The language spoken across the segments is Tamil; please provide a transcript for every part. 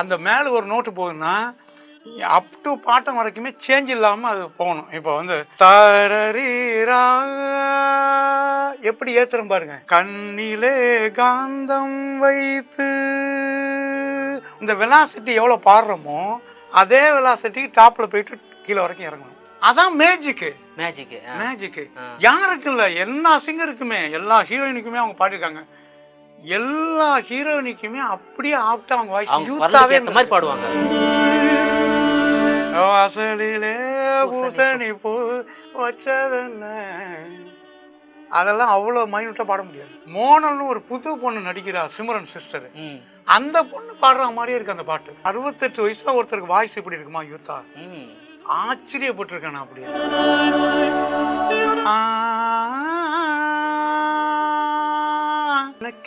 அந்த மேலே ஒரு நோட்டு போகுதுன்னா அப் டு பாட்டம் வரைக்குமே சேஞ்ச் இல்லாமல் அது போகணும். இப்போ வந்து தரரீரா எப்படி ஏத்துறோம் பாருங்க. கண்ணிலே காந்தம் வைத்து இந்த வெலாசிட்டி எவ்வளோ பாடுறோமோ அதே வெலாசிட்டி டாப்பில் போயிட்டு கீழே வரைக்கும் இறங்கணும். அதான் மேஜிக்கு. மேஜிக்கு யாருக்கு இல்லை, எல்லா சிங்கருக்குமே எல்லா ஹீரோயினுக்குமே அவங்க பாடிருக்காங்க. எல்லா ஹீரோயினுக்குமே அப்படியே ஆப்டா அவங்க வாய்ஸ் யூத்தாவே இந்த மாதிரி பாடுவாங்க. வாசலிலே பூசணி பூ வச்சதென்ன, அதெல்லாம் அவ்வளோ மைனூட்டா பாட முடியாது. மோனல்னு ஒரு புது பொண்ணு நடிக்கிறா, சிம்ரன் சிஸ்டர். அந்த பொண்ணு பாடுற மாதிரியே இருக்கு அந்த பாட்டு. 68 வயசுல ஒருத்தருக்கு வாய்ஸ் இப்படி இருக்குமா யூத்தா? ஆச்சரியப்பட்டிருக்கேன் நான். அப்படியே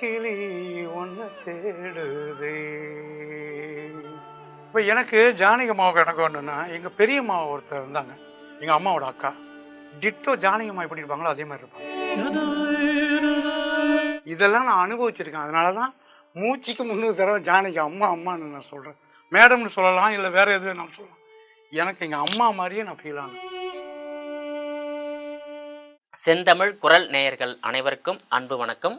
கிளி ஒன்ன தேடுதே. இப்போ எனக்கு ஜானகி மாவு எனக்கு ஒன்றுன்னா, எங்கள் பெரிய மாவு ஒருத்தர் இருந்தாங்க, எங்கள் அம்மாவோட அக்கா. டிட்டோ ஜானகி மாவு எப்படி இருப்பாங்களோ அதே மாதிரி இருப்பாங்க. இதெல்லாம் நான் அனுபவிச்சிருக்கேன். அதனால தான் மூச்சுக்கு 300 தடவை ஜானகி அம்மா அம்மான்னு நான் சொல்கிறேன். மேடம்னு சொல்லலாம், இல்லை வேறு எதுவும் நான் சொல்லலாம். எனக்கு எங்கள் அம்மா மாதிரியே நான் ஃபீல் ஆனேன். செந்தமிழ் குரல் நேயர்கள் அனைவருக்கும் அன்பு வணக்கம்.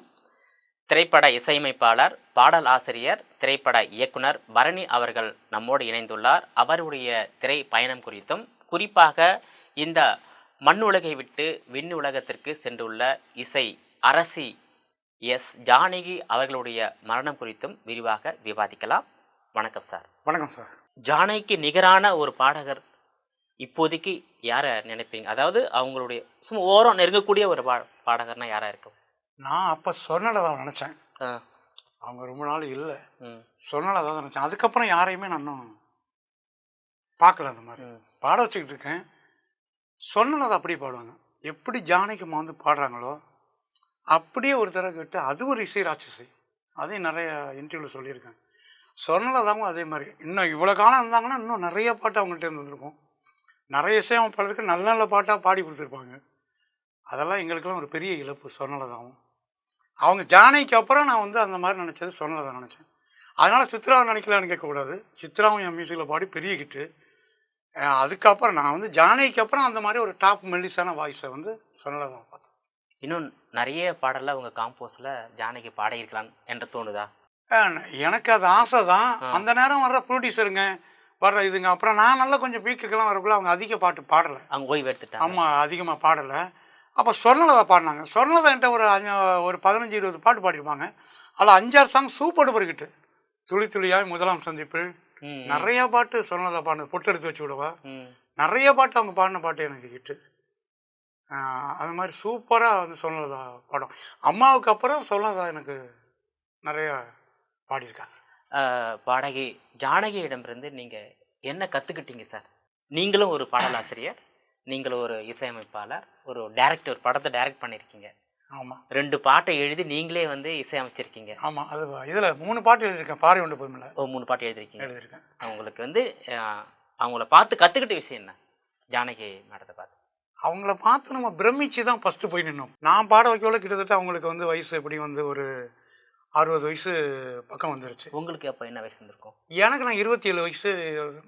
திரைப்பட இசையமைப்பாளர், பாடல் ஆசிரியர், திரைப்பட இயக்குனர் பரணி அவர்கள் நம்மோடு இணைந்துள்ளார். அவருடைய திரை பயணம் குறித்தும், குறிப்பாக இந்த மண்ணுலகை விட்டு விண்ணுலகத்திற்கு சென்றுள்ள இசை அரசி எஸ் ஜானகி அவர்களுடைய மரணம் குறித்தும் விரிவாக விவாதிக்கலாம். வணக்கம் சார். வணக்கம் சார். ஜானகிக்கு நிகரான ஒரு பாடகர் இப்போதைக்கு யாரை நினைப்பீங்க? அதாவது அவங்களுடைய சும்மா ஓரம் நெருங்கக்கூடிய ஒரு பாடகர்னா யாரா இருக்கும்? நான் அப்போ சொன்னதான் நினச்சேன். அவங்க ரொம்ப நாள் இல்லை, சொன்னதான் நினச்சேன். அதுக்கப்புறம் யாரையுமே நான் இன்னும் பார்க்கல. அந்த மாதிரி பாட வச்சுக்கிட்டு இருக்கேன். சொன்னதை அப்படியே பாடுவாங்க. எப்படி ஜானகிமா வந்து பாடுறாங்களோ அப்படியே ஒரு தடவை கேட்டு அது ஒரு இசை ராட்சசி. அதையும் நிறைய இன்டர்வியூவில் சொல்லியிருக்கேன். சொன்னதாகவும் அதே மாதிரி இன்னும் இவ்வளோ காலம் இருந்தாங்கன்னா இன்னும் நிறைய பாட்டு அவங்கள்ட்ட இருந்து வந்திருக்கும். நிறைய இசையமைப்பாளருக்கு நல்ல நல்ல பாட்டாக பாடி கொடுத்துருப்பாங்க. அதெல்லாம் எங்களுக்கெல்லாம் ஒரு பெரிய இழப்பு. சொன்னதாகவும் அவங்க ஜானகிக்கு அப்புறம் நான் வந்து அந்த மாதிரி நினச்சது சொன்னதை நினச்சேன். அதனால் சித்ராவை நினைக்கலான்னு கேட்கக்கூடாது. சித்ராவும் என் மியூசிக்கில் பாடி பெரிய ஹிட்டு. அதுக்கப்புறம் நான் வந்து ஜானகிக்கு அப்புறம் அந்த மாதிரி ஒரு டாப் மெல்லிஸான வாய்ஸை வந்து சொன்னதான் பார்த்தேன். இன்னும் நிறைய பாடலில் அவங்க காம்போஸில் ஜானகி பாடியிருக்கலாம் என்று தோணுதா? எனக்கு அது ஆசை தான். அந்த நேரம் வர்ற ப்ரொடியூசருங்க வர்ற இதுங்க, அப்புறம் நான் நல்லா கொஞ்சம் பீக்குக்கெல்லாம் வரக்குள்ள அவங்க அதிக பாட்டு பாடலை. அவங்க ஓய்வு எடுத்துட்டாங்க. ஆமாம், அதிகமாக பாடலை. அப்போ சொர்ணலதா பாடினாங்க. சொர்ணலதா என்கிட்ட ஒரு 15-20 பாட்டு பாடிருப்பாங்க. அதில் 5-6 சாங் சூப்பர் டூப்பர் ஹிட்டு. துளி துளியாய் முதலாம் சந்திப்பில் நிறைய பாட்டு சொர்ணலதா பாடினது. பொட்டு எடுத்து வச்சு விடுவா, நிறைய பாட்டு அவங்க பாடின பாட்டு எனக்கு ஹிட்டு. அது மாதிரி சூப்பராக வந்து சொர்ணலதா பாடம். அம்மாவுக்கு அப்புறம் சொர்ணலதா எனக்கு நிறைய பாடியிருக்காங்க. பாடகி ஜானகியிடமிருந்து நீங்கள் என்ன கற்றுக்கிட்டீங்க சார்? நீங்களும் ஒரு பாடலாசிரியர், நீங்களும் ஒரு இசையமைப்பாளர், ஒரு டைரக்டர், படத்தை டைரக்ட் பண்ணியிருக்கீங்க. ஆமாம், 2 பாட்டை எழுதி நீங்களே வந்து இசையமைச்சிருக்கீங்க. ஆமாம், அது இதில் 3 பாட்டு எழுதியிருக்கேன். பாரி ஒன்று போய்மில்ல. 3 பாட்டு எழுதியிருக்கேன். அவங்களுக்கு வந்து அவங்கள பார்த்து கற்றுக்கிட்ட விஷயம் என்ன? ஜானகி மேடத்தை பார்த்து அவங்கள பார்த்து நம்ம பிரமிச்சு தான் ஃபஸ்ட்டு போய் நின்னோம். நான் பாட வைக்கோல கிட்டத்தட்ட அவங்களுக்கு வந்து வயசு எப்படி வந்து ஒரு 60 வயசு பக்கம் வந்துருச்சு. உங்களுக்கு அப்போ என்ன வயசு இருந்திருக்கும்? எனக்கு நான் 27 வயசு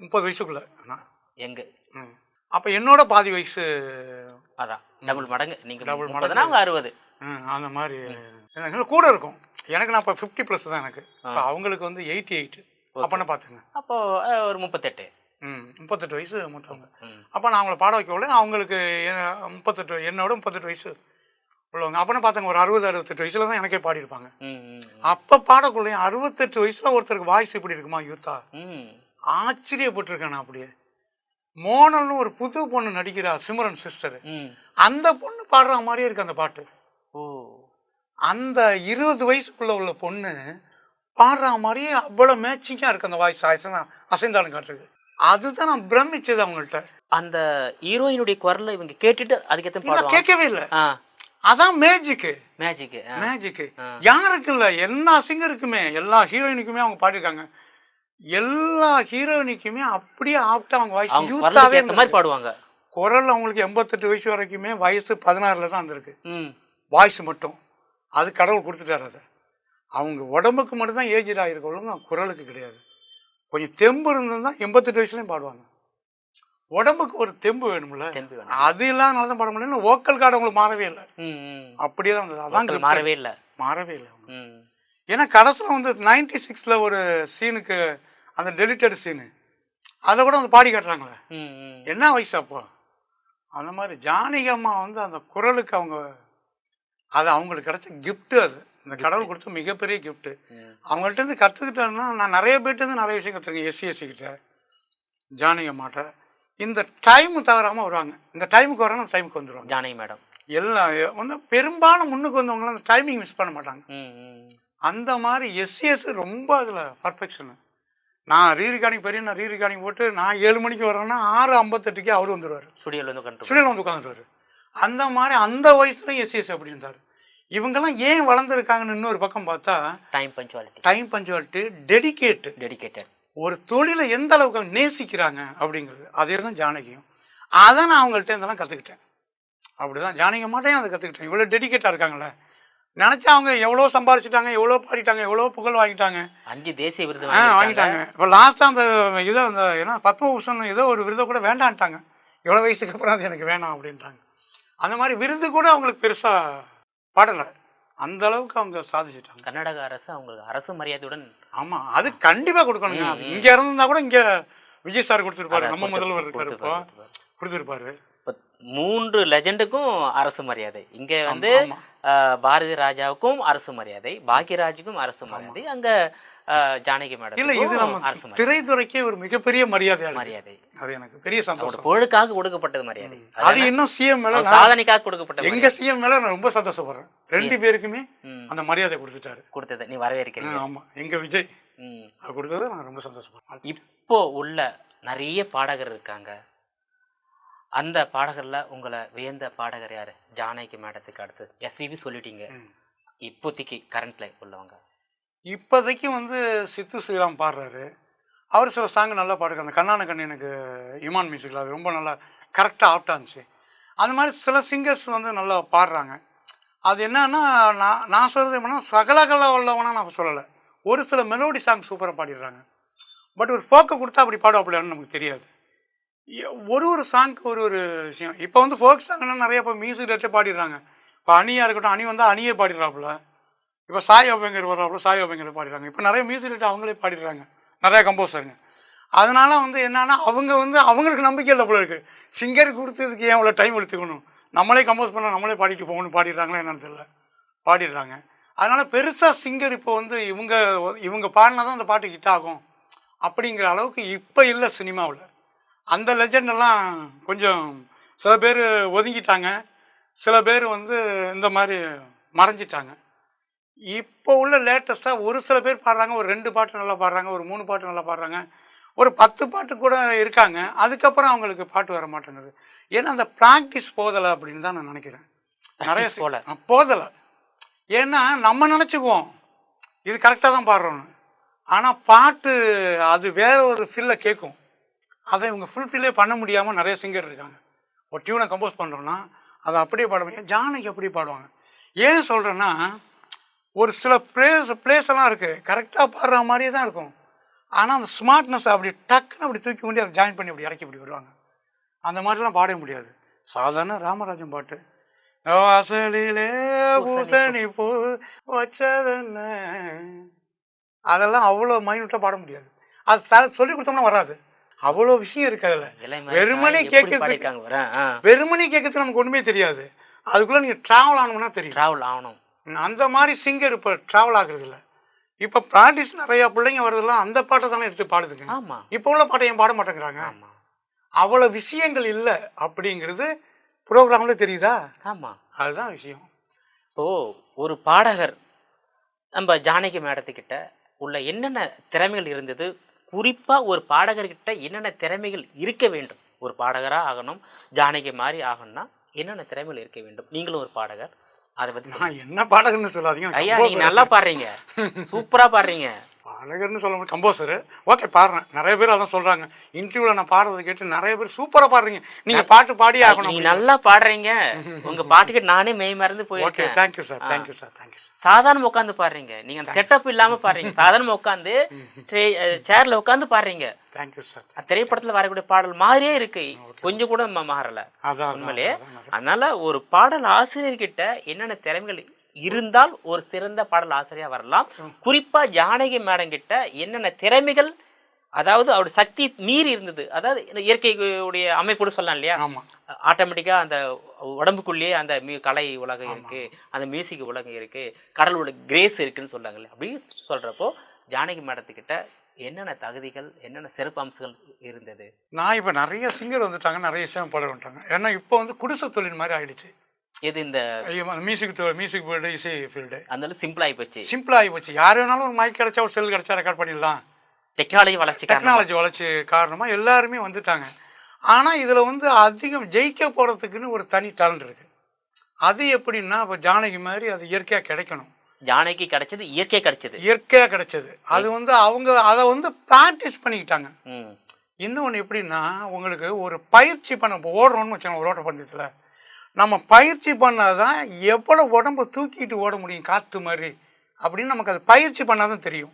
30 வயசுக்குள்ளே. நான் எங்கே அப்போ என்னோட பாதி வயசு. அதான் டபுள் மடங்கு. நீங்கள் டபுள் மடங்கு, அவங்க 60 அந்த மாதிரி எனக்கு கூட இருக்கும். எனக்கு நான் இப்போ 50+ தான் எனக்கு. இப்போ அவங்களுக்கு வந்து 88. அப்போன்னு பார்த்துங்க. அப்போது ஒரு 38. 38 வயசு மூத்தவங்க. அப்போ நான் அவங்கள பாட வைக்கல. அவங்களுக்கு 38, என்னோட 38 வயசு உள்ளவங்க. அப்போன்னு பார்த்தாங்க ஒரு 60-68 வயசுல தான் எனக்கே பாடியிருப்பாங்க. அப்போ பாடக்குள்ளையும் 68 வயசுல ஒருத்தருக்கு வாய்ஸ் இப்படி இருக்குமா யூத்தா? ஆச்சரியப்பட்டிருக்கேன் நான். அப்படியே மோனல்னு ஒரு புது பொண்ணு நடிக்கிறா, சிம்ரன் சிஸ்டர். அந்த பொண்ணு பாடுற மாதிரியே இருக்கு அந்த பாட்டு. அந்த 20 வயசுக்குள்ள உள்ள பொண்ணு பாடுற மாதிரியே அவ்வளோ மேட்சிங்காக இருக்கு அந்த வாய்ஸ். அசைந்தாலும் காட்டுறது. அதுதான் நான் பிரமிச்சது அவங்கள்ட்ட. அந்த ஹீரோயினுடைய குரலை இவங்க கேட்டுட்டு அதுக்கேற்ற கேட்கவே இல்லை. அதான் மேஜிக்கு. யாருக்கு இல்லை, எல்லா சிங்கருக்குமே எல்லா ஹீரோயினுக்குமே அவங்க பாடிருக்காங்க. எல்லா ஹீரோயினுக்குமே அப்படியே ஆப்டா அவங்க வாய்ஸ் யூத்தாவே மாதிரி பாடுவாங்க. குரல் அவங்களுக்கு 88 வயசு வரைக்குமே வயசு 16ல் தான் இருந்திருக்கு வாய்ஸ் மட்டும். அது கடவுள் கொடுத்துட்டாரு. அதை அவங்க உடம்புக்கு மட்டும்தான் ஏஜ் ஆகிருக்கணும், குரலுக்கு கிடையாது. கொஞ்சம் தெம்பு இருந்ததுன்னா 88 வயசுலையும் பாடுவாங்க. உடம்புக்கு ஒரு தெம்பு வேணும்ல, அது இல்லாதனால தான் பாட முடியல. வோக்கல் கார்டு அவங்களுக்கு மாறவே இல்லை, அப்படியே தான் இருந்தது. அதான் மாறவே இல்லை, மாறவே இல்லை. ஏன்னா கடைசியில் வந்து 96ல் ஒரு சீனுக்கு அந்த டெலிட்டட் சீனு அதை கூட வந்து பாடி காட்டுறாங்களே, என்ன வயசு அப்போ. அந்த மாதிரி ஜானகி அம்மா வந்து அந்த குரலுக்கு அவங்க அது அவங்களுக்கு கிடைச்ச கிஃப்ட்டு, அது இந்த கடவுள் கொடுத்த மிகப்பெரிய கிஃப்ட்டு. அவங்கள்ட்ட இருந்து கற்றுக்கிட்டேன்னா நான் நிறைய பேர்ட்டு நிறைய விஷயம் கற்றுருக்கேன். எஸ்சி கிட்ட, ஜானகி அம்மாட்ட இந்த டைம் தவறாமல் வருவாங்க. இந்த டைமுக்கு வராங்க, அந்த டைமுக்கு வந்துடுவாங்க. ஜானகி மேடம் எல்லாம் வந்து பெரும்பாலும் முன்னுக்கு வந்தவங்களாம் அந்த டைமிங் மிஸ் பண்ண மாட்டாங்க. அந்த மாதிரி எஸ்சிஎஸ் ரொம்ப அதில் பர்ஃபெக்ஷனு. நான் ரீரிகார்டிங் நான் ரீரிகார்டிங் போட்டு நான் 7 மணிக்கு வரேன்னா 6:58க்கே அவர் வந்துடுவார். ஸ்டுடியோவில் வந்து உட்காந்துருவார். அந்த மாதிரி அந்த வயசுல எஸ்சிஎஸ் அப்படி இருந்தார். இவங்கெல்லாம் ஏன் வளர்ந்துருக்காங்கன்னு இன்னொரு பக்கம் பார்த்தா டைம் பஞ்சுவாலிட்டி, டெடிக்கேட்டட், ஒரு தொழிலை எந்த அளவுக்கு நேசிக்கிறாங்க அப்படிங்கிறது. அதே தான் ஜானகியும். அதை நான் அவங்கள்ட்ட இருந்தெல்லாம் கற்றுக்கிட்டேன். அப்படி தான் ஜானகி மாட்டையும் அதை கற்றுக்கிட்டேன். இவ்வளோ டெடிக்கேட்டாக இருக்காங்களே, நினச்சா அவங்க எவ்வளோ சம்பாரிச்சிட்டாங்க, எவ்வளோ பாடிட்டாங்க, எவ்வளோ புகழ் வாங்கிட்டாங்க, 5 தேசிய விருது வாங்கிட்டாங்க. இப்போ லாஸ்ட்டாக அந்த இதை அந்த ஏன்னா பத்மபூஷன் ஏதோ ஒரு விருதை கூட வேண்டான்ட்டாங்க. எவ்வளோ வயசுக்கு அப்புறம் அது எனக்கு வேணாம் அப்படின்ட்டாங்க. அந்த மாதிரி விருது கூட அவங்களுக்கு பெருசாக படலை. அந்த அளவுக்கு அவங்க சாதிச்சிட்டாங்க. கர்நாடக அரசு அவங்களுக்கு அரசு மரியாதையுடன். ஆமாம், அது கண்டிப்பாக கொடுக்கணுங்க. அது இங்கே இருந்திருந்தா கூட இங்கே விஜய் சார் கொடுத்துருப்பாரு, நம்ம முதல்வர் இருக்காருப்போ கொடுத்துருப்பாரு. 3 லெஜண்டுக்கும் அரசு மரியாதை. இங்கே வந்து பாரதி ராஜாவுக்கும் அரசு மரியாதை, பாக்யராஜுக்கும் அரசு மரியாதை, அங்கே ஜானகி மேடம் இல்லை. இது நம்ம திரைத்துறைக்கே ஒரு மிகப்பெரிய மரியாதை. அது எனக்கு பெரிய சந்தோஷம். புகழுக்காக கொடுக்கப்பட்டது மரியாதை. அது இன்னும் சிஎம் மேல சாதனைக்காக கொடுக்கப்பட்டது. எங்க சிஎம் மேல நான் ரொம்ப சந்தோஷப்படுறேன். 2 பேருக்குமே அந்த மரியாதை கொடுத்ததை நீ வரவேற்கிறீங்க. ஆமா, எங்க விஜய் கொடுத்ததை நான் ரொம்ப சந்தோஷப்படுறேன். இப்போ உள்ள நிறைய பாடகர் இருக்காங்க. அந்த பாடகர்ல உங்களை வியந்த பாடகர் யாரு? ஜானகி மேடத்துக்கு அடுத்து எஸ்பிபி சொல்லிட்டீங்க. இப்போதைக்கு கரண்ட்ல உள்ளவங்க இப்போதைக்கு வந்து சித்து ஸ்ரீராம் பாடுறாரு. அவர் சில சாங்கு நல்லா பாடுறாரு. அந்த கண்ணான கண்ணு எனக்கு இமான் மியூசிக்கில் அது ரொம்ப நல்லா கரெக்டாக ஆப்டாக இருந்துச்சு. அந்த மாதிரி சில சிங்கர்ஸ் வந்து நல்லா பாடுறாங்க. அது என்னன்னா நான் சொல்கிறது எப்படின்னா சகலகலா உள்ளவனா நான் சொல்லலை. ஒரு சில மெலோடி சாங் சூப்பராக பாடிடுறாங்க. பட் ஒரு ஃபோக்கை கொடுத்தா அப்படி பாடுவாப்பிடான்னு நமக்கு தெரியாது. ஒரு சாங்க்கு ஒரு விஷயம். இப்போ வந்து ஃபோக் சாங்னா நிறைய இப்போ மியூசிக் டேரக்டே பாடிடுறாங்க. இப்போ அணியாக இருக்கட்டும், அணி வந்து அணியே பாடிடுறாப்புல. இப்போ சாய் அபங்கர் வர்றாப்புல சாய் அபங்கர் பாடிடுறாங்க. இப்போ நிறைய மியூசிக் டேரக்டர் அவங்களே பாடிடுறாங்க, நிறையா கம்போசருங்க. அதனால வந்து என்னன்னா அவங்க வந்து அவங்களுக்கு நம்பிக்கை இல்லை போல இருக்குது. சிங்கர் கொடுத்ததுக்கு ஏன் அவ்வளோ டைம் எடுத்துக்கணும், நம்மளே கம்போஸ் பண்ண நம்மளே பாடிட்டு போகணும்னு பாடிடுறாங்களா என்னன்னு தெரியல, பாடிடுறாங்க. அதனால் பெருசாக சிங்கர் இப்போ வந்து இவங்க பாடினா தான் அந்த பாட்டு ஹிட் ஆகும் அப்படிங்கிற அளவுக்கு இப்போ இல்லை சினிமாவில். அந்த லெஜெண்டெல்லாம் கொஞ்சம் சில பேர் ஒதுங்கிட்டாங்க, சில பேர் வந்து இந்த மாதிரி மறைஞ்சிட்டாங்க. இப்போ உள்ள லேட்டஸ்ட்டாக ஒரு சில பேர் பாடுறாங்க, ஒரு 2 பாட்டு நல்லா பாடுறாங்க, ஒரு 3 பாட்டு நல்லா பாடுறாங்க, ஒரு 10 பாட்டு கூட இருக்காங்க. அதுக்கப்புறம் அவங்களுக்கு பாட்டு வர மாட்டேங்குது. ஏன்னா அந்த ப்ராக்டிஸ் போதலை அப்படின்னு தான் நான் நினைக்கிறேன். நிறைய போதலை. ஏன்னா நம்ம நினச்சிக்குவோம் இது கரெக்டாக தான் பாடுறோன்னு, ஆனால் பாட்டு அது வேற ஒரு ஃபீல்ல கேட்கும். அதை இவங்க ஃபுல்ஃபில்லே பண்ண முடியாமல் நிறைய சிங்கர் இருக்காங்க. ஒரு டியூனை கம்போஸ் பண்ணுறோன்னா அதை அப்படியே பாட முடியும். ஜானகி அப்படியே பாடுவாங்க. ஏன் சொல்கிறேன்னா ஒரு சில பிளேஸ் எல்லாம் இருக்குது கரெக்டாக பாடுற மாதிரியே தான் இருக்கும். ஆனால் அந்த ஸ்மார்ட்னஸ் அப்படி டக்குன்னு அப்படி தூக்கி கொண்டு அதை ஜாயின் பண்ணி அப்படி இறக்கி இப்படி வருவாங்க. அந்த மாதிரிலாம் பாட முடியாது. சாதாரண ராமராஜன் பாட்டு வாசலிலே பூசணி பூ வச்சதென்ன, அதெல்லாம் அவ்வளோ மைனூட்டாக பாட முடியாது. அது சொல்லி கொடுத்தோம்னா வராது. அவ்வளோ விஷயம் இருக்கு அதில். வெறுமனே கேட்கறதுக்கு நமக்கு ஒன்றுமே தெரியாது. அதுக்குள்ளே நீங்கள் ட்ராவல் ஆகணும்னா தெரியும். ட்ராவல் ஆகணும். அந்த மாதிரி சிங்கர் இப்போ ட்ராவல் ஆகுறது இல்லை. இப்போ ப்ராக்டிஸ் நிறையா பிள்ளைங்க வருதுலாம் அந்த பாட்டை தானே எடுத்து பாடுதுங்க. ஆமாம், இப்போ உள்ள பாட்டை ஏன் பாட மாட்டேங்கிறாங்க? அவ்வளோ விஷயங்கள் இல்லை அப்படிங்கிறது ப்ரோக்ராம்ல தெரியுதா? ஆமாம், அதுதான் விஷயம். இப்போது ஒரு பாடகர் நம்ம ஜானகி மேடத்துக்கிட்ட உள்ள என்னென்ன திறமைகள் இருந்தது, குறிப்பாக ஒரு பாடகர்கிட்ட என்னென்ன திறமைகள் இருக்க வேண்டும், ஒரு பாடகராக ஆகணும் ஜானகி மாதிரி ஆகணும்னா என்னென்ன திறமைகள் இருக்க வேண்டும்? நீங்களும் ஒரு பாடகர், அதை பற்றி நான் என்ன பாடகர்னு சொல்லாதீங்க. ஐயா, நீங்கள் நல்லா பாடுறீங்க, சூப்பராக பாடுறீங்க. பாடகர்னு சொல்ல முடியும், கம்போசரு. ஓகே, பாடுறேன். நிறைய பேர் அதான் சொல்கிறாங்க. இன்டர்வியூவில் நான் பாடுறதை கேட்டு நிறைய பேர் சூப்பராக பாடுறீங்க, நீங்கள் பாட்டு பாடியே ஆகணும். நீங்க நல்லா பாடுறீங்க, உங்க பாட்டுக்கு நானே மெய் மறந்து ஓகே, போயிருக்கேன். Thank you sir, thank you sir, thank you sir. சாதாரண உட்காந்து பாடுறீங்க, நீங்க அந்த செட்டப் இல்லாம பாடுறீங்க, சாதாரண உட்காந்து சேர்ல உட்காந்து பாடுறீங்க. Thank you sir. திரைப்படத்துல வரக்கூடிய பாடல் மாதிரியே இருக்கு, கொஞ்சம் கூட மாறல உண்மையிலே. அதனால ஒரு பாடல் ஆசிரியர்கிட்ட என்னென்ன திறமைகள் இருந்தால் ஒரு சிறந்த பாடல் ஆசிரியர் வரலாம். குறிப்பா ஜானகி மேடம் கிட்ட என்னென்ன திறமைகள், அதாவது அவருடைய சக்தி மீறி இருந்தது, அதாவது இயற்கையுடைய அமைப்போடு சொல்லலாம் இல்லையா, ஆட்டோமேட்டிக்கா அந்த உடம்புக்குள்ளேயே அந்த கலை உலகம் இருக்கு, அந்த மியூசிக் உலகம் இருக்கு, கடலோட கிரேஸ் இருக்குன்னு சொல்றாங்கல்ல. அப்படி சொல்றப்போ ஜானகி மேடத்துக்கிட்ட என்னென்ன தகுதிகள், என்னென்ன சிறப்பு அம்சங்கள் இருந்தது? நான் இப்போ நிறைய சிங்கர் வந்துட்டாங்க, நிறைய இசையமைப்பாளர் வந்துட்டாங்க. ஏன்னா இப்போ வந்து குடிசை தொழில் மாதிரி ஆயிடுச்சு. எது இந்த மியூசிக் ஃபீல்டு, இசை ஃபீல்டு அதனால சிம்பிளாகி போச்சு. சிம்பிளாகி போச்சு. யார் வேணாலும் ஒரு மைக் கிடைச்சா, ஒரு செல் கிடைச்சா ரெக்கார்ட் பண்ணிடலாம். டெக்னாலஜி வளர்ச்சி காரணமாக எல்லாருமே வந்துட்டாங்க. ஆனால் இதில் வந்து அதிகம் ஜெயிக்க போகிறதுக்குன்னு ஒரு தனி டேலண்ட் இருக்குது. அது எப்படின்னா, இப்போ ஜானகி மாதிரி அது இயற்கையாக கிடைக்கணும். ஜானகி கிடைச்சது இயற்கையாக கிடைச்சது. அது வந்து அவங்க அதை வந்து ப்ராக்டிஸ் பண்ணிக்கிட்டாங்க. இன்னொன்று எப்படின்னா, உங்களுக்கு ஒரு பயிற்சி பண்ண, இப்போ ஓடுறோன்னு வச்சுக்கோங்க, ஒரு ஓட்டப்பந்தயத்தில் நம்ம பயிற்சி பண்ணாதான் எவ்வளோ உடம்பு தூக்கிட்டு ஓட முடியும் காற்று மாதிரி அப்படின்னு நமக்கு அது பயிற்சி பண்ணாதான் தெரியும்.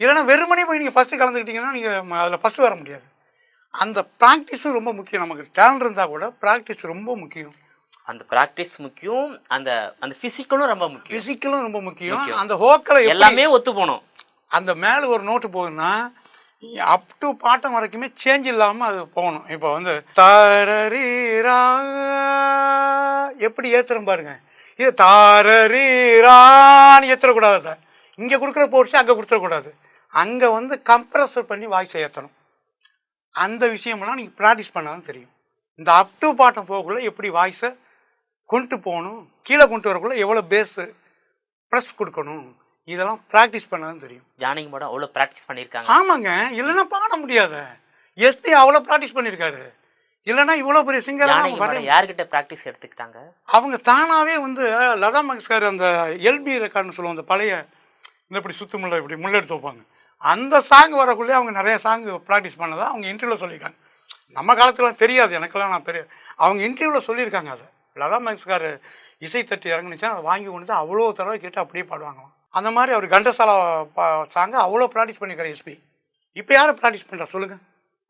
இல்லைன்னா வெறுமனே போய் நீங்கள் ஃபஸ்ட்டு கலந்துக்கிட்டிங்கன்னா நீங்கள் அதில் ஃபஸ்ட்டு வர முடியாது. அந்த ப்ராக்டிஸும் ரொம்ப முக்கியம். நமக்கு டேலண்ட் இருந்தால் கூட ப்ராக்டிஸ் ரொம்ப முக்கியம். அந்த ப்ராக்டிஸ் முக்கியம், அந்த அந்த ஃபிசிக்கலும் ரொம்ப முக்கியம். அந்த ஹோக்கலை எல்லாமே ஒத்து போகணும். அந்த மேலே ஒரு நோட்டு போகுதுன்னா அப் டு பாட்டம் வரைக்குமே சேஞ்ச் இல்லாமல் அது போகணும். இப்போ வந்து தாரரீரா எப்படி ஏற்றுறோம் பாருங்க, இது தாரரீரான்னு ஏற்றக்கூடாது. இங்கே கொடுக்குற போர்ஸ் அங்கே கொடுத்துடக்கூடாது. அங்கே வந்து கம்ப்ரஸர் பண்ணி வாய்ஸை ஏற்றணும். அந்த விஷயமெல்லாம் நீங்கள் ப்ராக்டிஸ் பண்ணாதான் தெரியும். இந்த அப் டு பாட்டம் போகக்குள்ள எப்படி வாய்ஸை கொண்டு போகணும், கீழே கொண்டு வரக்குள்ள எவ்வளோ பேஸு ப்ரெஸ் கொடுக்கணும், இதெல்லாம் ப்ராக்டிஸ் பண்ணாதான் தெரியும். ஜானகி மேடம் அவ்வளோ ப்ராக்டிஸ் பண்ணியிருக்காங்க. ஆமாங்க, இல்லைன்னா பாட முடியாத. எஸ்பி அவ்வளோ ப்ராக்டிஸ் பண்ணியிருக்காரு, இல்லைன்னா இவ்வளோ பெரிய சிங்கர். யார்கிட்ட ப்ராக்டிஸ் எடுத்துக்கிட்டாங்க? அவங்க தானாகவே வந்து லதா மங்கேஷ்கர் அந்த எல்பி ரெக்கார்டுன்னு சொல்லுவோம், அந்த பழைய இந்த இப்படி சுத்து முள்ள இப்படி முள்ளெடுத்து வைப்பாங்க, அந்த சாங் வரக்குள்ளே அவங்க நிறைய சாங் ப்ராக்டிஸ் பண்ணதான் அவங்க இன்டர்வியூவில் சொல்லியிருக்காங்க. நம்ம காலத்துலாம் தெரியாது, எனக்கெல்லாம் நான் பெரிய அவங்க இன்டர்வியூவில் சொல்லியிருக்காங்க. அதை லதா மங்கேஷ்கர் இசை தட்டி இறங்குனுச்சா அதை வாங்கி கொண்டு தான் அவ்வளோ தடவை கேட்டு அப்படியே பாடுவாங்களாம். அந்த மாதிரி அவர் கண்டசாலா சாங்கை அவ்வளோ ப்ராக்டிஸ் பண்ணியிருக்காரு எஸ்பி. இப்போ யாரை ப்ராக்டிஸ் பண்ணுறா சொல்லுங்கள்,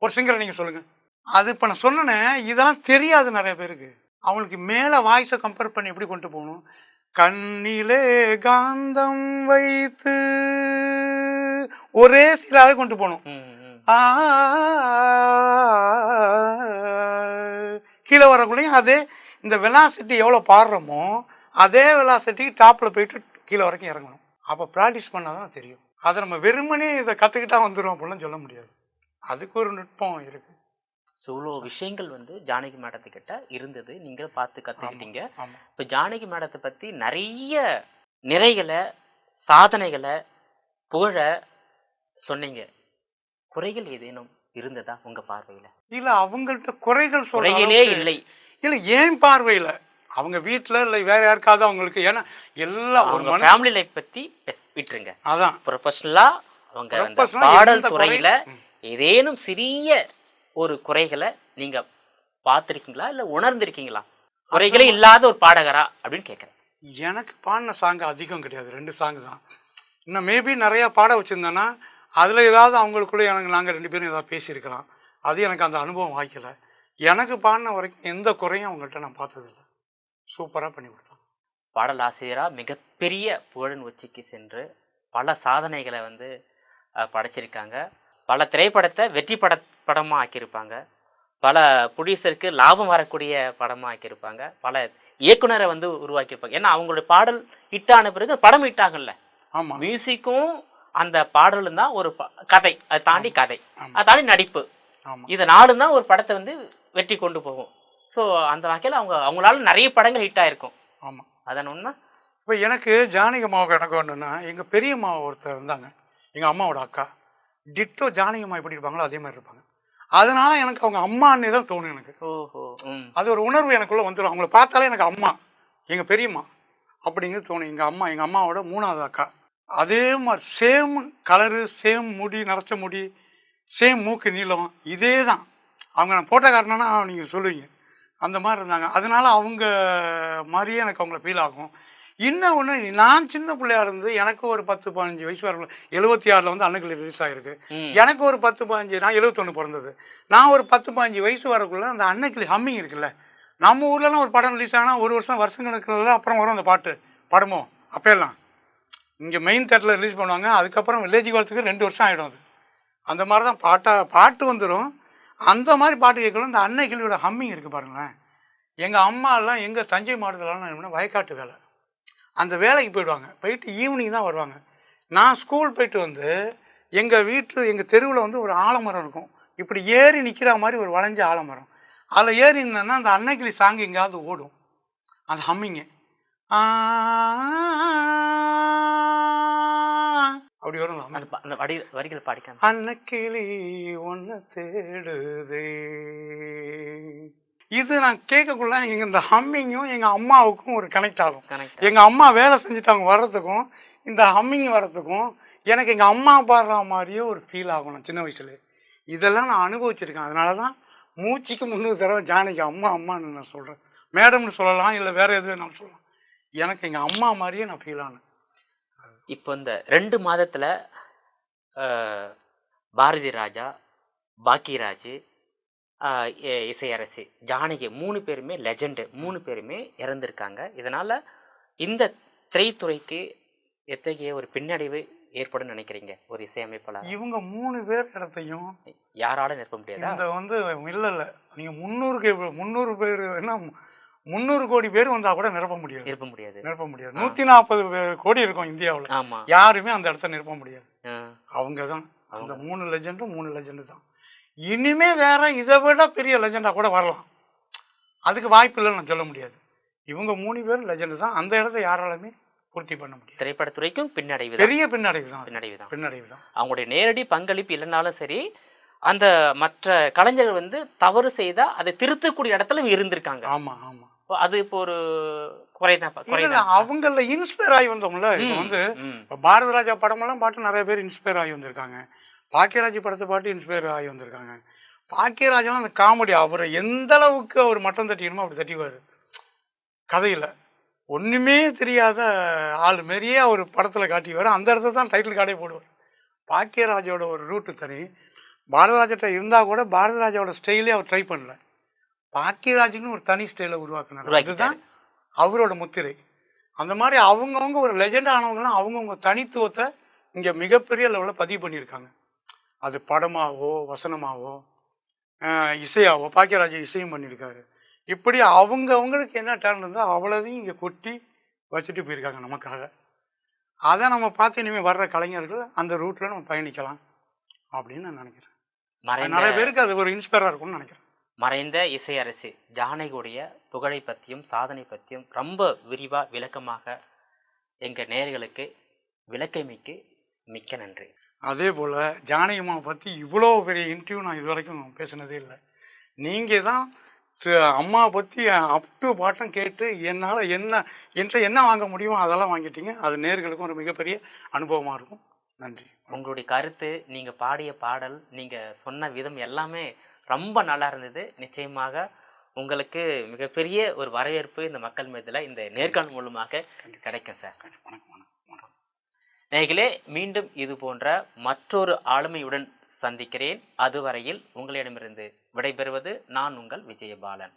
ஒரு சிங்கரை நீங்கள் சொல்லுங்கள். அது இப்போ நான் சொன்னேன், இதெல்லாம் தெரியாது நிறைய பேருக்கு. அவங்களுக்கு மேலே வாய்ஸை கம்பேர் பண்ணி எப்படி கொண்டு போகணும். கண்ணிலே காந்தம் வைத்து ஒரே சீராகவே கொண்டு போகணும். கீழே வரக்குள்ளேயும் அதே இந்த வெலாசிட்டி எவ்வளோ பாடுறோமோ அதே வெலாசிட்டி டாப்பில் போயிட்டு கீழே வரைக்கும் இறங்கணும். அப்போ ப்ராக்டிஸ் பண்ணால் தான் தெரியும். அதை நம்ம வெறுமனே இதை கற்றுக்கிட்டா வந்துடும் அப்படிலாம் சொல்ல முடியாது. அதுக்கு ஒரு நுட்பம் இருக்குது. இவ்வளோ விஷயங்கள் வந்து ஜானகி மேடத்துக்கிட்ட இருந்தது, நீங்கள் பார்த்து கற்றுக்கிட்டீங்க. இப்போ ஜானகி மேடத்தை பற்றி நிறைய நிறைகளை, சாதனைகளை, புகழ சொன்னீங்க. குறைகள் ஏதேனும் இருந்ததா உங்கள் பார்வையில்? இல்லை, அவங்கள்ட்ட குறைகள் குறைகளே இல்லை. இல்லை, ஏன் பார்வையில் அவங்க வீட்டில் இல்லை வேற யாருக்காவது அவங்களுக்கு, ஏன்னா எல்லாம் ஒரு ஃபேமிலி லைஃப் பற்றி விட்டுருங்க. அதான் ப்ரொஃபஷனலாக அவங்க பாடல் துறையில் ஏதேனும் சிறிய ஒரு குறைகளை நீங்க பார்த்துருக்கீங்களா, இல்லை உணர்ந்திருக்கீங்களா? குறைகளே இல்லாத ஒரு பாடகரா அப்படின்னு கேட்குறேன். எனக்கு பாடின சாங்கு அதிகம் கிடையாது, 2 சாங்கு தான். இன்னும் மேபி நிறையா பாட வச்சுருந்தேன்னா அதில் ஏதாவது அவங்களுக்குள்ளே நாங்கள் 2 பேரும் ஏதாவது பேசியிருக்கலாம். அது எனக்கு அந்த அனுபவம் வாய்க்கலை. எனக்கு பாடின வரைக்கும் எந்த குறையும் அவங்கள்ட்ட நான் பார்த்ததில்லை. சூப்பராக பண்ணி கொடுத்தாங்க. பாடல் ஆசிரியராக மிகப்பெரிய புகழின் உச்சிக்கு சென்று பல சாதனைகளை வந்து படைச்சிருக்காங்க. பல திரைப்படத்தை வெற்றி படமாக ஆக்கியிருப்பாங்க. பல ப்ரொடியூசருக்கு லாபம் வரக்கூடிய படமாக ஆக்கியிருப்பாங்க. பல இயக்குனரை வந்து உருவாக்கியிருப்பாங்க. ஏன்னா அவங்களுடைய பாடல் ஹிட்டான பிறகு படம் ஹிட் ஆகல. ஆமாம், மியூசிக்கும் அந்த பாடலும் தான் ஒரு கதை, அதை தாண்டி கதை, அதை தாண்டி நடிப்பு, இது 4 தான் ஒரு படத்தை வந்து வெற்றி கொண்டு போகும். ஸோ அந்த வகையில் அவங்களால நிறைய படங்கள் ஹிட் ஆகிருக்கும். ஆமாம், அதான் ஒன்றா. இப்போ எனக்கு ஜானகி அம்மாவுக்கு எனக்கு ஒன்றுன்னா, எங்கள் பெரியம்மா ஒருத்தர் இருந்தாங்க, எங்கள் அம்மாவோட அக்கா. டிட்டோ ஜானகி அம்மா எப்படி இருப்பாங்களோ அதே மாதிரி இருப்பாங்க. அதனால எனக்கு அவங்க அம்மானே தான் தோணும் எனக்கு. ஓஹோ, அது ஒரு உணர்வு எனக்குள்ளே வந்துடும். அவங்கள பார்த்தாலே எனக்கு அம்மா, எங்கள் பெரியம்மா அப்படிங்கிறது தோணும். எங்கள் அம்மாவோட 3வது அக்கா. அதே மாதிரி சேம் கலரு, சேம் முடி, நரைச்ச முடி, சேம் மூக்கு நீளம், இதே தான். அவங்க நான் போட்டோ காட்டினேன்னா நீங்கள் சொல்லுவீங்க, அந்த மாதிரி இருந்தாங்க. அதனால அவங்க மாதிரியே எனக்கு அவங்கள ஃபீல் ஆகும். இன்னும் ஒன்று, நான் சின்ன பிள்ளையா இருந்து எனக்கு ஒரு 10-15 வயசு வரக்குள்ள 76 வந்து அன்னைக்கு ரிலீஸ் ஆகிருக்கு. எனக்கு ஒரு 10-15, நான் 71 பிறந்தது. நான் ஒரு 10-15 வயசு வரக்குள்ள அந்த அன்னைக்கு ஹம்மிங் இருக்குல்ல, நம்ம ஊர்லலாம் ஒரு படம் ரிலீஸ் ஆனால் ஒரு வருஷம் கணக்கில் அப்புறம் வரும் அந்த படமோ அப்போல்லாம் இங்கே மெயின் தேட்டரில் ரிலீஸ் பண்ணுவாங்க. அதுக்கப்புறம் வில்லேஜுக்கு வரத்துக்கு 2 வருஷம் ஆகிடும். அது அந்த மாதிரி தான் பாட்டு வந்துடும். அந்த மாதிரி பாட்டு கேட்கலாம். இந்த அன்னைக்கிளியோட ஹம்மிங் இருக்குது பாருங்களேன். எங்கள் அம்மாலாம் எங்கள் தஞ்சை மாவட்டத்திலலாம் என்ன வயக்காட்டு வேலை, அந்த வேலைக்கு போயிடுவாங்க. போயிட்டு ஈவினிங் தான் வருவாங்க. நான் ஸ்கூல் போயிட்டு வந்து எங்கள் தெருவில் வந்து ஒரு ஆலமரம் இருக்கும். இப்படி ஏறி நிற்கிற மாதிரி ஒரு வளைஞ்ச ஆலமரம். அதில் ஏறி நின்னா அந்த அன்னைக்கிளி சாங் எங்கேயாவது ஓடும், அந்த ஹம்மிங்கு அப்படி வரும். அந்த வரிகள் பாடிக்க, அன்னக்கிளி ஒன்று தேடுதே. இது நான் கேட்கக்குள்ள இந்த ஹம்மிங்கும் எங்கள் அம்மாவுக்கும் ஒரு கனெக்ட் ஆகும். எங்கள் அம்மா வேலை செஞ்சுட்டாங்க வர்றதுக்கும் இந்த ஹம்மிங் வர்றதுக்கும் எனக்கு எங்கள் அம்மா பாடுற மாதிரியே ஒரு ஃபீல் ஆகும். நான் சின்ன வயசுல இதெல்லாம் நான் அனுபவிச்சிருக்கேன். அதனால தான் மூச்சுக்கு 300 தடவை ஜானகி அம்மா அம்மான்னு நான் சொல்கிறேன். மேடம்னு சொல்லலாம், இல்லை வேறு எது வேணாலும் சொல்லலாம். எனக்கு எங்கள் அம்மா மாதிரியே நான் ஃபீல் ஆனேன். இப்போ இந்த 2 மாதத்தில் பாரதி ராஜா, பாக்கியராஜ், இசையரசி ஜானகி 3 பேருமே லெஜெண்டு, 3 பேருமே இறந்துருக்காங்க. இதனால் இந்த திரைத்துறைக்கு எத்தகைய ஒரு பின்னடைவு ஏற்படும் நினைக்கிறீங்க ஒரு இசையமைப்பாளர்? இவங்க 3 பேர் இடத்தையும் யாரால நிரப்ப முடியாது. இந்த வந்து இல்லை நீங்கள் 300 பேர் என்ன 300 கோடி பேர் வந்தால் கூட நிரப்ப முடியாது. 140 கோடி இருக்கும் இந்தியாவில். ஆமாம், யாருமே அந்த இடத்த நிரப்ப முடியாது. அவங்க தான் அந்த 3 லெஜெண்டு தான். இனிமே வேற இதை விட பெரிய லெஜெண்டா கூட வரலாம், அதுக்கு வாய்ப்பு இல்லைன்னு நான் சொல்ல முடியாது. இவங்க 3 பேர் லெஜெண்டு தான். அந்த இடத்த யாராலுமே பூர்த்தி பண்ண முடியும். திரைப்படத்துறைக்கும் பின்னடைவு, பெரிய பின்னடைவு தான். அவங்களுடைய நேரடி பங்களிப்பு இல்லைனாலும் சரி, அந்த மற்ற கலைஞர்கள் வந்து தவறு செய்தா அதை திருத்தக்கூடிய இடத்துல இருந்திருக்காங்க. ஆமா ஆமா, அது இப்போ ஒரு குறைதான். அவங்கள இன்ஸ்பயர் ஆகி வந்தோம்ல. இப்போ வந்து பாரதி ராஜா படமெல்லாம் பாட்டு நிறைய பேர் இன்ஸ்பயர் ஆகி வந்திருக்காங்க. பாக்கியராஜ் படத்தை பாட்டு இன்ஸ்பயர் ஆகி வந்திருக்காங்க. பாக்கியராஜெல்லாம் அந்த காமெடி அவரை எந்த அளவுக்கு அவர் மட்டம் தட்டிக்கணுமோ அப்படி தட்டிவார். கதையில் ஒன்றுமே தெரியாத ஆள் மாரியே அவர் படத்தில் காட்டிவார். அந்த இடத்த தான் டைட்டில் கார்டே போடுவார். பாக்கியராஜோட ஒரு ரூட்டு தனி. பாரதிராஜட்ட இருந்தால் கூட பாரதிராஜோட ஸ்டைலே அவர் ட்ரை பண்ணல. பாக்கியராஜுன்னு ஒரு தனி ஸ்டைலை உருவாக்குனார். அதுதான் அவரோட முத்திரை. அந்த மாதிரி அவங்கவுங்க ஒரு லெஜெண்ட் ஆனவங்களாம் அவங்கவுங்க தனித்துவத்தை இங்கே மிகப்பெரிய லெவலில் பதிவு பண்ணியிருக்காங்க. அது படமாவோ வசனமாவோ இசையாவோ. பாக்கியராஜ் இசையும் பண்ணியிருக்காரு. இப்படி அவங்களுக்கு என்ன டேலண்ட் இருந்தோ அவ்வளோதையும் இங்கே கொட்டி வச்சுட்டு போயிருக்காங்க நமக்காக. அதை நம்ம பார்த்து இனிமேல் வர்ற கலைஞர்கள் அந்த ரூட்டில் நம்ம பயணிக்கலாம் அப்படின்னு நான் நினைக்கிறேன். நிறைய பேருக்கு அது ஒரு இன்ஸ்பயராக இருக்கும்னு நினைக்கிறேன். மறைந்த இசையரசி ஜானகியுடைய புகழை பற்றியும் சாதனை பற்றியும் ரொம்ப விரிவாக விளக்கமாக எங்கள் நேயர்களுக்கு விளக்கமைக்கு மிக்க நன்றி. அதே போல் ஜானகிம்மா பற்றி இவ்வளோ பெரிய இன்டர்வியூ நான் இது வரைக்கும் பேசினதே இல்லை. நீங்கள் தான் அம்மாவை பற்றி அப் டு பாட்டம் கேட்டு என்னால் என்கிட்ட என்ன வாங்க முடியுமோ அதெல்லாம் வாங்கிட்டீங்க. அது நேயர்களுக்கும் ஒரு மிகப்பெரிய அனுபவமாக இருக்கும். நன்றி. உங்களுடைய கருத்து, நீங்கள் பாடிய பாடல், நீங்கள் சொன்ன விதம் எல்லாமே ரொம்ப நல்லா இருந்தது. நிச்சயமாக உங்களுக்கு மிகப்பெரிய ஒரு வரவேற்பு இந்த மக்கள் மத்தியில் இந்த நேர்காணல் மூலமாக கிடைக்கும் சார். நேயர்களே, மீண்டும் இது போன்ற மற்றொரு ஆளுமையுடன் சந்திக்கிறேன். அதுவரையில் உங்களிடமிருந்து விடைபெறுவது நான் உங்கள் விஜயபாலன்.